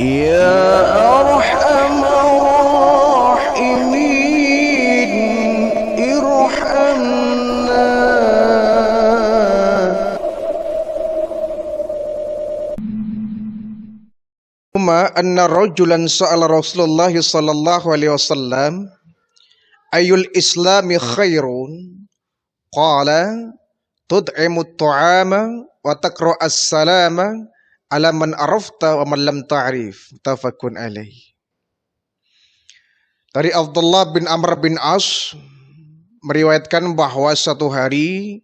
Ya Arhamar Rahimin, irhamna. Anna rajulan sa'ala Rasulullah sallallahu alaihi wasallam ayul islami khairun, qala tud'imu at-ta'ama wa taqra as-salama ala man arafta wa man lam ta'rif. Tafakun alaih. Dari Abdullah bin Amr bin As meriwayatkan bahwa satu hari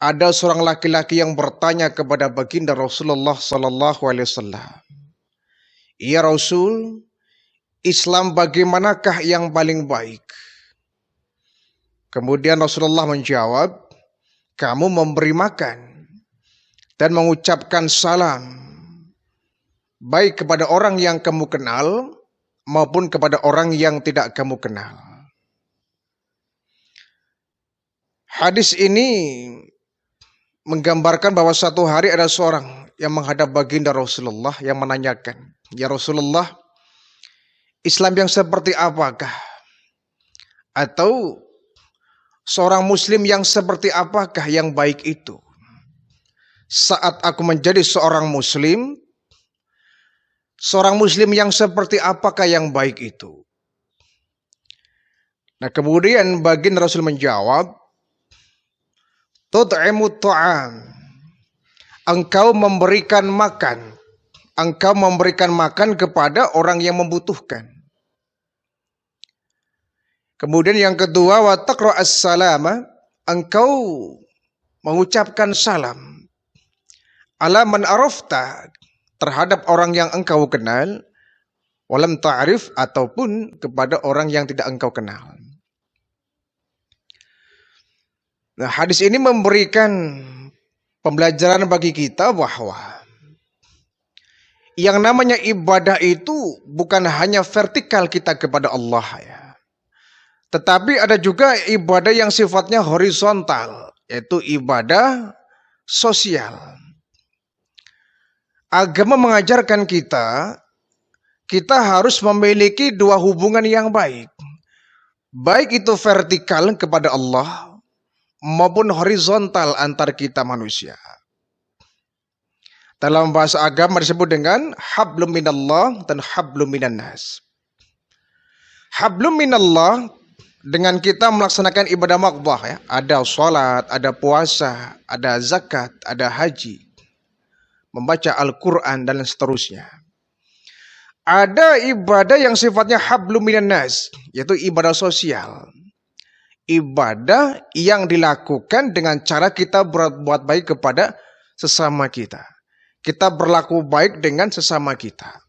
ada seorang laki-laki yang bertanya kepada baginda Rasulullah sallallahu alaihi wasallam, "Ya Rasul, Islam bagaimanakah yang paling baik?" Kemudian Rasulullah menjawab, "Kamu memberi makan dan mengucapkan salam, baik kepada orang yang kamu kenal maupun kepada orang yang tidak kamu kenal." Hadis ini menggambarkan bahwa satu hari ada seorang yang menghadap baginda Rasulullah yang menanyakan, "Ya Rasulullah, Islam yang seperti apakah? Atau seorang muslim yang seperti apakah yang baik itu? Saat aku menjadi seorang muslim yang seperti apakah yang baik itu?" Nah, kemudian baginda Rasul menjawab, "Tud'imut ta'am." Engkau memberikan makan. Engkau memberikan makan kepada orang yang membutuhkan. Kemudian yang kedua, wa taqra as-salama. Engkau mengucapkan salam ala man arafta, terhadap orang yang engkau kenal, walam ta'rif, ataupun kepada orang yang tidak engkau kenal. Nah, hadis ini memberikan pembelajaran bagi kita bahwa yang namanya ibadah itu bukan hanya vertikal kita kepada Allah ya. Tetapi ada juga ibadah yang sifatnya horizontal, yaitu ibadah sosial. Agama mengajarkan kita harus memiliki dua hubungan yang baik. Baik itu vertikal kepada Allah maupun horizontal antar kita manusia. Dalam bahasa agama disebut dengan hablum minallah dan hablum minan nas. Hablum minallah dengan kita melaksanakan ibadah maqbah ya, ada salat, ada puasa, ada zakat, ada haji, membaca Al-Qur'an dan seterusnya. Ada ibadah yang sifatnya hablum minan nas, yaitu ibadah sosial. Ibadah yang dilakukan dengan cara kita berbuat baik kepada sesama kita. Kita berlaku baik dengan sesama kita.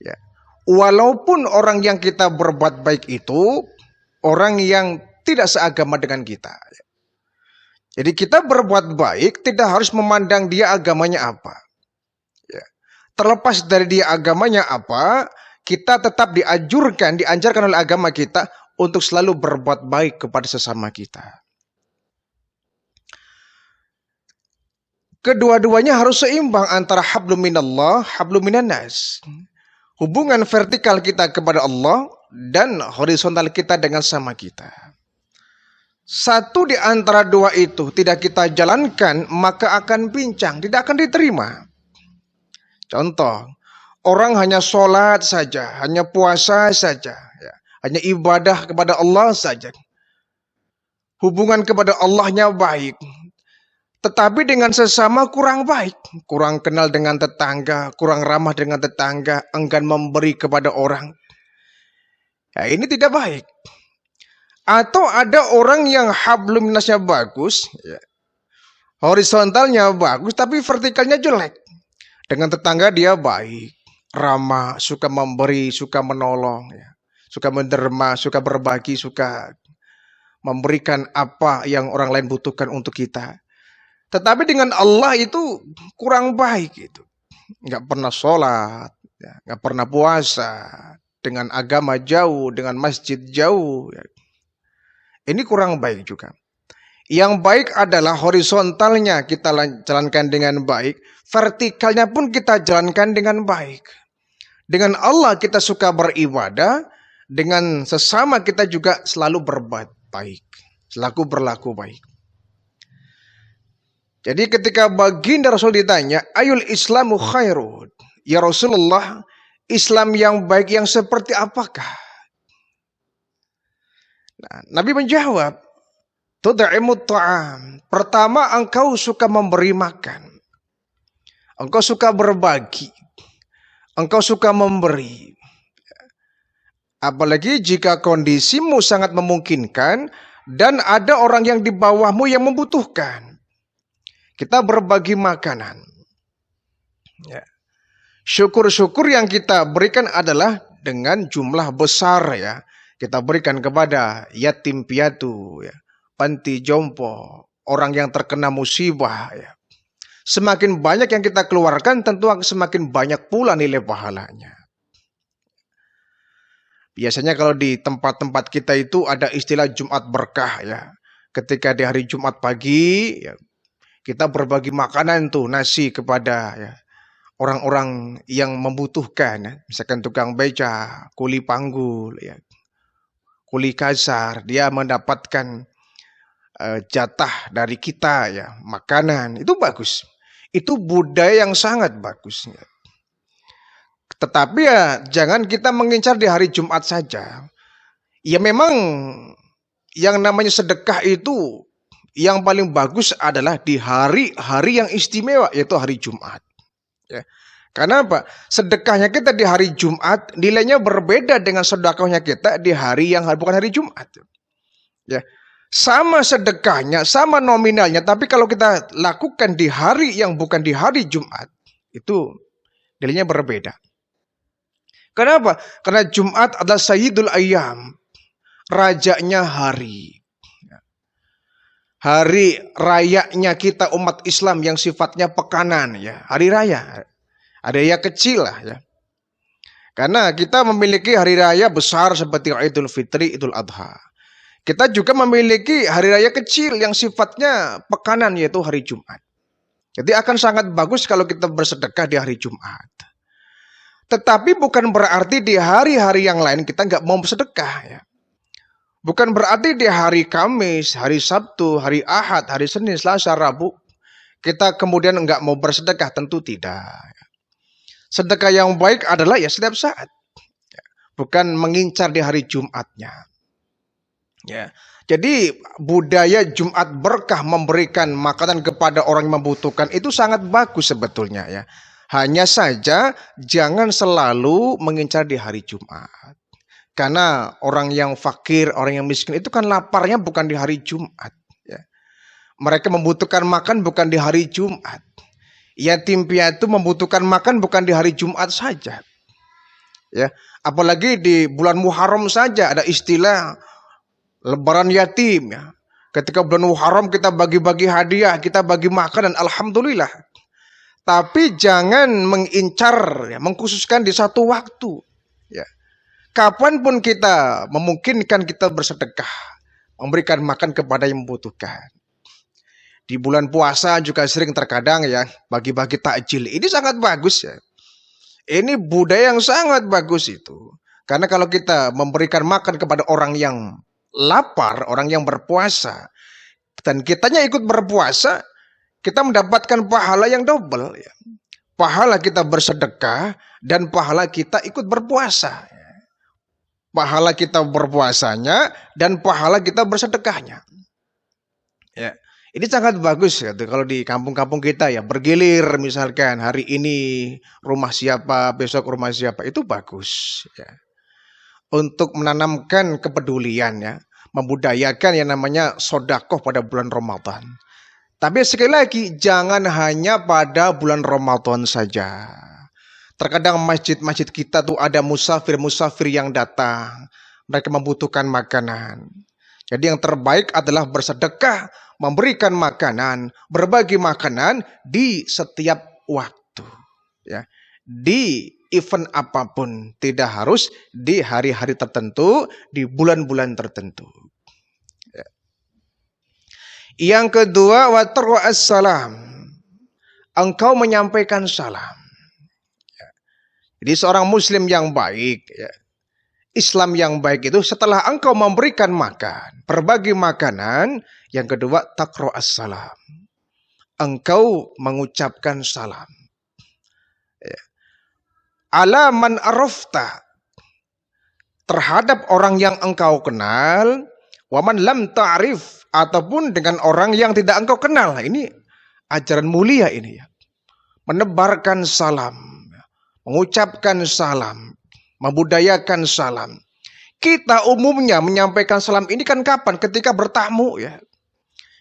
Ya. Walaupun orang yang kita berbuat baik itu orang yang tidak seagama dengan kita. Jadi kita berbuat baik tidak harus memandang dia agamanya apa. Ya. Terlepas dari dia agamanya apa, kita tetap dianjurkan oleh agama kita untuk selalu berbuat baik kepada sesama kita. Kedua-duanya harus seimbang antara hablum minallah, hablum minan nas. Hubungan vertikal kita kepada Allah dan horizontal kita dengan sama kita. Satu di antara dua itu tidak kita jalankan, maka akan pincang, tidak akan diterima. Contoh, orang hanya sholat saja, hanya puasa saja, ya, hanya ibadah kepada Allah saja. Hubungan kepada Allahnya baik, tetapi dengan sesama kurang baik, kurang kenal dengan tetangga, kurang ramah dengan tetangga, enggan memberi kepada orang. Ya, ini tidak baik. Atau ada orang yang hablum minasnya bagus, ya, horizontalnya bagus, tapi vertikalnya jelek. Dengan tetangga dia baik, ramah, suka memberi, suka menolong, ya, suka menderma, suka berbagi, suka memberikan apa yang orang lain butuhkan untuk kita. Tetapi dengan Allah itu kurang baik itu. Nggak pernah sholat, ya, nggak pernah puasa, dengan agama jauh, dengan masjid jauh. Ya. Ini kurang baik juga. Yang baik adalah horizontalnya kita jalankan dengan baik, vertikalnya pun kita jalankan dengan baik. Dengan Allah kita suka beribadah, dengan sesama kita juga selalu berbuat baik, selalu berlaku baik. Jadi ketika baginda Rasul ditanya, ayul islamu khairun? Ya Rasulullah, Islam yang baik yang seperti apakah? Nah, Nabi menjawab, tud'imut ta'am. Pertama, engkau suka memberi makan. Engkau suka berbagi. Engkau suka memberi. Apalagi jika kondisimu sangat memungkinkan dan ada orang yang di bawahmu yang membutuhkan. Kita berbagi makanan. Ya. Syukur-syukur yang kita berikan adalah dengan jumlah besar ya. Kita berikan kepada yatim piatu, ya, panti jompo, orang yang terkena musibah. Ya. Semakin banyak yang kita keluarkan, tentu semakin banyak pula nilai pahalanya. Biasanya kalau di tempat-tempat kita itu ada istilah Jumat berkah ya. Ketika di hari Jumat pagi, ya, kita berbagi makanan tuh nasi kepada ya, orang-orang yang membutuhkan. Ya. Misalkan tukang beca, kuli panggul, ya. Kuli kasar, dia mendapatkan jatah dari kita ya, makanan, itu bagus. Itu budaya yang sangat bagus. Ya. Tetapi ya jangan kita mengincar di hari Jumat saja. Ya memang yang namanya sedekah itu yang paling bagus adalah di hari-hari yang istimewa, yaitu hari Jumat. Ya. Karena apa? Sedekahnya kita di hari Jumat nilainya berbeda dengan sedekahnya kita di hari yang bukan hari Jumat. Ya. Sama sedekahnya, sama nominalnya, tapi kalau kita lakukan di hari yang bukan di hari Jumat, itu nilainya berbeda. Kenapa? Karena Jumat adalah Sayyidul Ayyam, rajanya hari. Hari rayanya kita umat Islam yang sifatnya pekanan ya, hari raya. Ada yang kecil lah ya. Karena kita memiliki hari raya besar seperti Idul Fitri, Idul Adha. Kita juga memiliki hari raya kecil yang sifatnya pekanan, yaitu hari Jumat. Jadi akan sangat bagus kalau kita bersedekah di hari Jumat. Tetapi bukan berarti di hari-hari yang lain kita nggak mau bersedekah ya. Bukan berarti di hari Kamis, hari Sabtu, hari Ahad, hari Senin, Selasa, Rabu kita kemudian nggak mau bersedekah, tentu tidak. Sedekah yang baik adalah ya setiap saat, bukan mengincar di hari Jumatnya. Ya, jadi budaya Jumat berkah memberikan makanan kepada orang yang membutuhkan itu sangat bagus sebetulnya ya. Hanya saja jangan selalu mengincar di hari Jumat. Karena orang yang fakir, orang yang miskin itu kan laparnya bukan di hari Jumat. Ya. Mereka membutuhkan makan bukan di hari Jumat. Yatim piatu membutuhkan makan bukan di hari Jumat saja. Ya, apalagi di bulan Muharram saja ada istilah Lebaran yatim ya. Ketika bulan Muharram kita bagi-bagi hadiah, kita bagi makanan, alhamdulillah. Tapi jangan mengincar, ya, mengkhususkan di satu waktu. Ya. Kapanpun kita memungkinkan kita bersedekah, memberikan makan kepada yang membutuhkan. Di bulan puasa juga sering terkadang ya bagi-bagi takjil. Ini sangat bagus ya. Ini budaya yang sangat bagus itu. Karena kalau kita memberikan makan kepada orang yang lapar, orang yang berpuasa, dan kitanya ikut berpuasa, kita mendapatkan pahala yang double. Ya. Pahala kita bersedekah dan pahala kita ikut berpuasa. Pahala kita berpuasanya dan pahala kita bersedekahnya. Ya. Ini sangat bagus ya, kalau di kampung-kampung kita ya bergilir misalkan hari ini rumah siapa, besok rumah siapa, itu bagus ya. Untuk menanamkan kepedulian ya, membudayakan yang namanya sodakoh pada bulan Ramadan. Tapi sekali lagi jangan hanya pada bulan Ramadan saja. Terkadang masjid-masjid kita tuh ada musafir-musafir yang datang, mereka membutuhkan makanan. Jadi yang terbaik adalah bersedekah, memberikan makanan, berbagi makanan di setiap waktu. Ya. Di event apapun, tidak harus di hari-hari tertentu, di bulan-bulan tertentu. Ya. Yang kedua, wa tarwa'as salam. Engkau menyampaikan salam. Jadi seorang muslim yang baik, ya, Islam yang baik itu setelah engkau memberikan makan, berbagai makanan, yang kedua taqra'as salam. Engkau mengucapkan salam. Ya. Ala man arafta, terhadap orang yang engkau kenal, waman lam ta'rif, ataupun dengan orang yang tidak engkau kenal. Nah, ini ajaran mulia ini ya. Menebarkan salam, mengucapkan salam, membudayakan salam. Kita umumnya menyampaikan salam ini kan kapan? Ketika bertamu ya.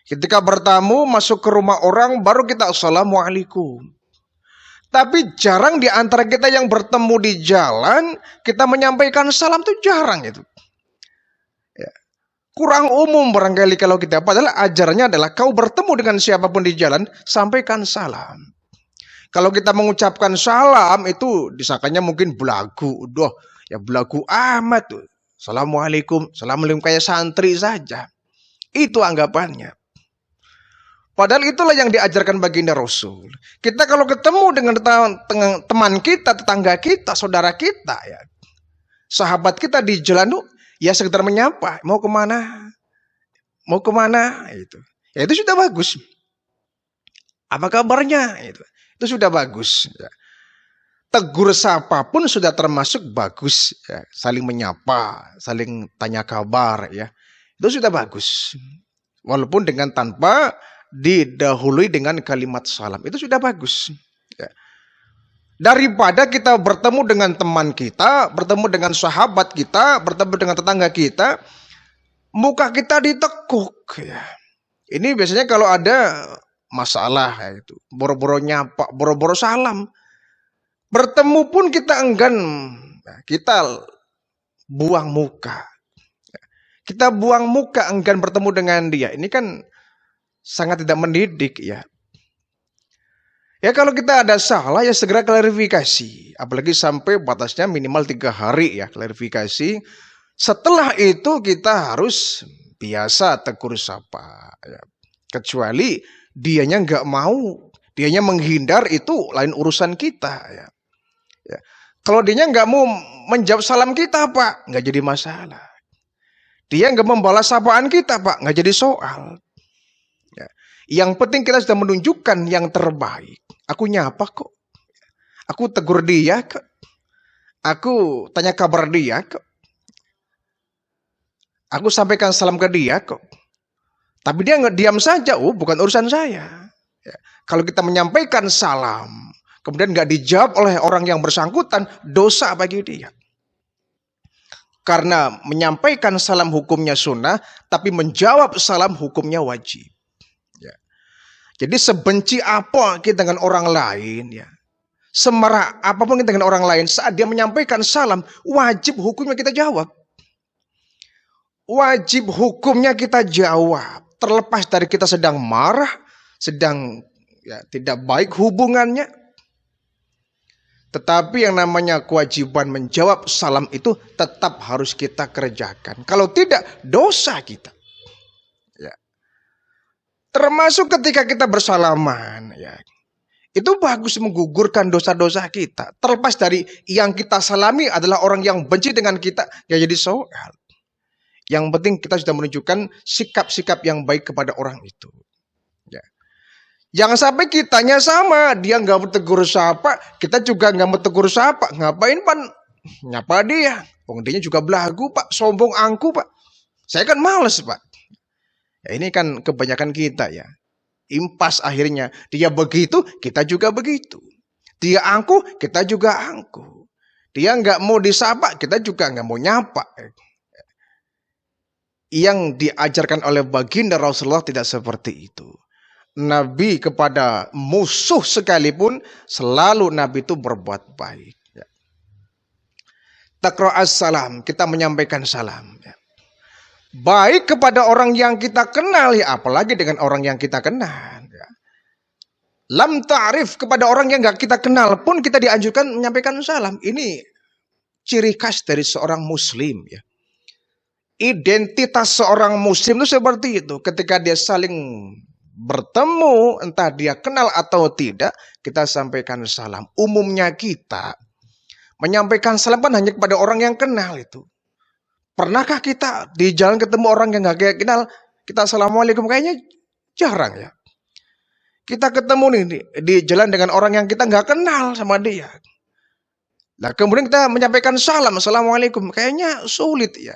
Ketika bertamu masuk ke rumah orang baru kita assalamualaikum. Tapi jarang di antara kita yang bertemu di jalan kita menyampaikan salam, tuh jarang itu. Ya. Kurang umum barangkali kalau kita, padahal ajarannya adalah kau bertemu dengan siapapun di jalan sampaikan salam. Kalau kita mengucapkan salam itu disangkanya mungkin belagu, doh ya belagu amat tuh. Assalamualaikum, assalamualaikum kayak santri saja. Itu anggapannya. Padahal itulah yang diajarkan baginda Rasul. Kita kalau ketemu dengan teman kita, tetangga kita, saudara kita, ya, sahabat kita di jalan, ya sekedar menyapa, mau kemana? Mau kemana? Ya itu sudah bagus. Apa kabarnya? Itu sudah bagus. Ya. Tegur sapa pun sudah termasuk bagus. Ya. Saling menyapa, saling tanya kabar, ya. Itu sudah bagus. Walaupun dengan tanpa didahului dengan kalimat salam, itu sudah bagus ya. Daripada kita bertemu dengan teman kita, bertemu dengan sahabat kita, bertemu dengan tetangga kita, muka kita ditekuk ya. Ini biasanya kalau ada masalah ya, itu boro-boro nyapa, boro-boro salam. Bertemu pun kita enggan, kita buang muka. Kita buang muka, enggan bertemu dengan dia. Ini kan sangat tidak mendidik ya. Ya kalau kita ada salah ya segera klarifikasi. Apalagi sampai batasnya minimal 3 hari ya klarifikasi. Setelah itu kita harus biasa tegur sapa. Ya. Kecuali dianya nggak mau, dianya menghindar, itu lain urusan kita ya. Ya. Kalau dianya nggak mau menjawab salam kita Pak, nggak jadi masalah. Dia nggak membalas sapaan kita Pak, nggak jadi soal. Yang penting kita sudah menunjukkan yang terbaik. Aku nyapa kok. Aku tegur dia kok. Aku tanya kabar dia kok. Aku sampaikan salam ke dia kok. Tapi dia nggak diam saja. Oh, bukan urusan saya. Ya. Kalau kita menyampaikan salam, kemudian nggak dijawab oleh orang yang bersangkutan, dosa bagi dia. Karena menyampaikan salam hukumnya sunnah, tapi menjawab salam hukumnya wajib. Jadi sebenci apa kita dengan orang lain, ya, semarah apapun kita dengan orang lain, saat dia menyampaikan salam, wajib hukumnya kita jawab. Wajib hukumnya kita jawab. Terlepas dari kita sedang marah, sedang ya, tidak baik hubungannya. Tetapi yang namanya kewajiban menjawab salam itu tetap harus kita kerjakan. Kalau tidak, dosa kita. Termasuk ketika kita bersalaman, ya, itu bagus menggugurkan dosa-dosa kita. Terlepas dari yang kita salami adalah orang yang benci dengan kita, ya jadi soal. Yang penting kita sudah menunjukkan sikap-sikap yang baik kepada orang itu. Ya. Jangan sampai kitanya sama, dia nggak mau tegur sapa, kita juga nggak mau tegur sapa. Ngapain Pak nyapa dia? Dia juga belagu Pak, sombong angku Pak. Saya kan males Pak. Ya, ini kan kebanyakan kita ya. Impas akhirnya. Dia begitu, kita juga begitu. Dia angkuh, kita juga angkuh. Dia nggak mau disapa, kita juga nggak mau nyapa. Yang diajarkan oleh baginda Rasulullah tidak seperti itu. Nabi kepada musuh sekalipun, selalu Nabi itu berbuat baik. Ya. Taqra'as salam, kita menyampaikan salam. Ya. Baik kepada orang yang kita kenal, ya apalagi dengan orang yang kita kenal. Ya. Lam ta'rif, kepada orang yang gak kita kenal pun kita dianjurkan menyampaikan salam. Ini ciri khas dari seorang muslim. Ya. Identitas seorang muslim itu seperti itu. Ketika dia saling bertemu, entah dia kenal atau tidak, kita sampaikan salam. Umumnya kita menyampaikan salam kan hanya kepada orang yang kenal itu. Pernahkah kita di jalan ketemu orang yang gak kenal, kita assalamualaikum? Kayaknya jarang ya. Kita ketemu nih di jalan dengan orang yang kita nggak kenal sama dia. Nah kemudian kita menyampaikan salam, assalamualaikum. Kayaknya sulit ya.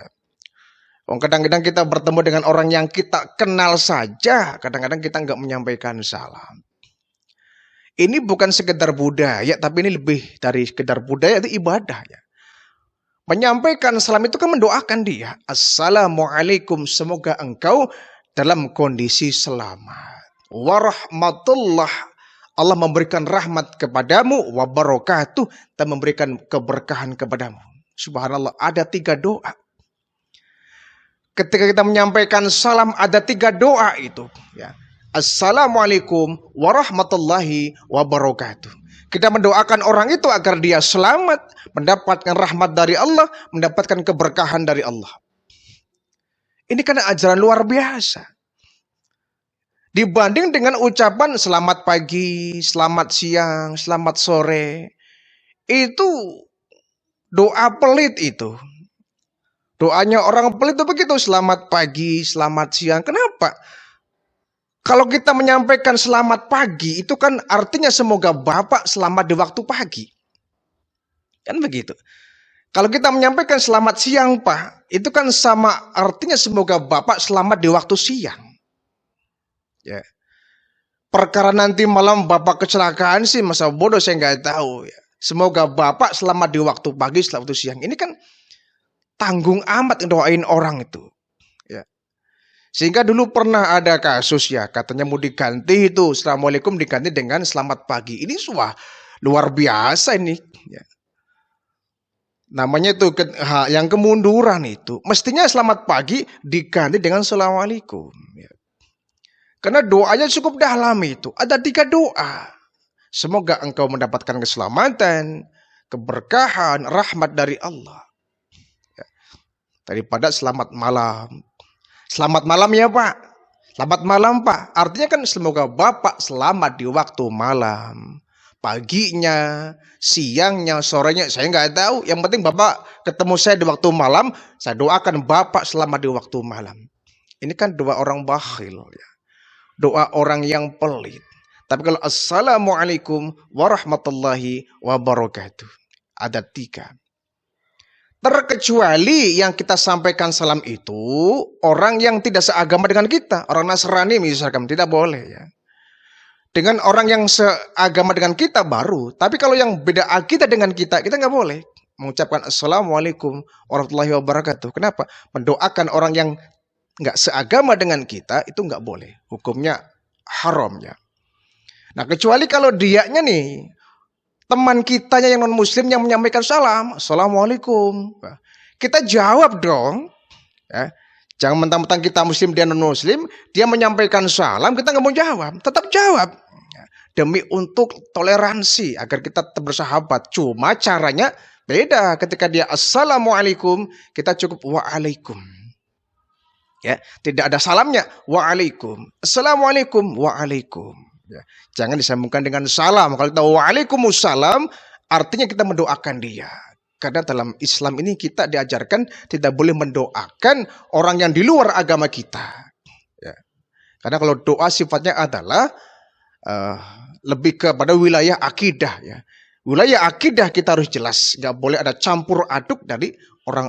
Kadang-kadang kita bertemu dengan orang yang kita kenal saja, kadang-kadang kita nggak menyampaikan salam. Ini bukan sekedar budaya, tapi ini lebih dari sekedar budaya, itu ibadah ya. Menyampaikan salam itu kan mendoakan dia. Assalamualaikum, semoga engkau dalam kondisi selamat. Warahmatullah, Allah memberikan rahmat kepadamu, wabarakatuh, dan memberikan keberkahan kepadamu. Subhanallah, ada 3 doa. Ketika kita menyampaikan salam ada 3 doa itu ya. Assalamualaikum warahmatullahi wabarakatuh. Kita mendoakan orang itu agar dia selamat, mendapatkan rahmat dari Allah, mendapatkan keberkahan dari Allah. Ini kan ajaran luar biasa. Dibanding dengan ucapan selamat pagi, selamat siang, selamat sore. Itu doa pelit itu. Doanya orang pelit itu begitu, selamat pagi, selamat siang. Kenapa? Kalau kita menyampaikan selamat pagi, itu kan artinya semoga Bapak selamat di waktu pagi. Kan begitu. Kalau kita menyampaikan selamat siang Pak, itu kan sama artinya semoga Bapak selamat di waktu siang. Ya. Perkara nanti malam Bapak kecelakaan sih masa bodoh saya nggak tahu. Ya. Semoga Bapak selamat di waktu pagi, selamat waktu siang. Ini kan tanggung amat doain orang itu. Ya. Sehingga dulu pernah ada kasus ya, katanya mau diganti itu, assalamualaikum diganti dengan selamat pagi. Ini luar biasa ini. Ya. Namanya itu yang kemunduran itu. Mestinya selamat pagi diganti dengan assalamualaikum. Ya. Karena doanya cukup dalam itu. Ada 3 doa. Semoga engkau mendapatkan keselamatan, keberkahan, rahmat dari Allah. Daripada selamat malam. Selamat malam ya Pak. Selamat malam Pak. Artinya kan semoga Bapak selamat di waktu malam. Paginya, siangnya, sorenya, saya nggak tahu. Yang penting Bapak ketemu saya di waktu malam, saya doakan Bapak selamat di waktu malam. Ini kan doa orang bakhil ya. Doa orang yang pelit. Tapi kalau assalamualaikum warahmatullahi wabarakatuh. Ada 3. Terkecuali yang kita sampaikan salam itu orang yang tidak seagama dengan kita. Orang Nasrani misalkan, tidak boleh ya. Dengan orang yang seagama dengan kita baru. Tapi kalau yang beda akidah dengan kita nggak boleh mengucapkan assalamualaikum warahmatullahi wabarakatuh. Kenapa? Mendoakan orang yang nggak seagama dengan kita itu nggak boleh. Hukumnya haram ya. Nah kecuali kalau dianya nih, teman kitanya yang non-muslim yang menyampaikan salam, assalamualaikum. Kita jawab dong. Ya. Jangan mentang-mentang kita muslim, dia non-muslim, dia menyampaikan salam, kita nggak mau jawab. Tetap jawab. Ya. Demi untuk toleransi, agar kita tetap bersahabat. Cuma caranya beda. Ketika dia assalamualaikum, kita cukup waalaikum. Ya, tidak ada salamnya, waalaikum. Assalamualaikum, waalaikum. Ya. Jangan disambungkan dengan salam. Kalau kita waalaikumsalam, artinya kita mendoakan dia. Karena dalam Islam ini kita diajarkan tidak boleh mendoakan orang yang di luar agama kita. Ya. Karena kalau doa sifatnya adalah lebih kepada wilayah akidah. Ya. Wilayah akidah kita harus jelas. Nggak boleh ada campur aduk dari orang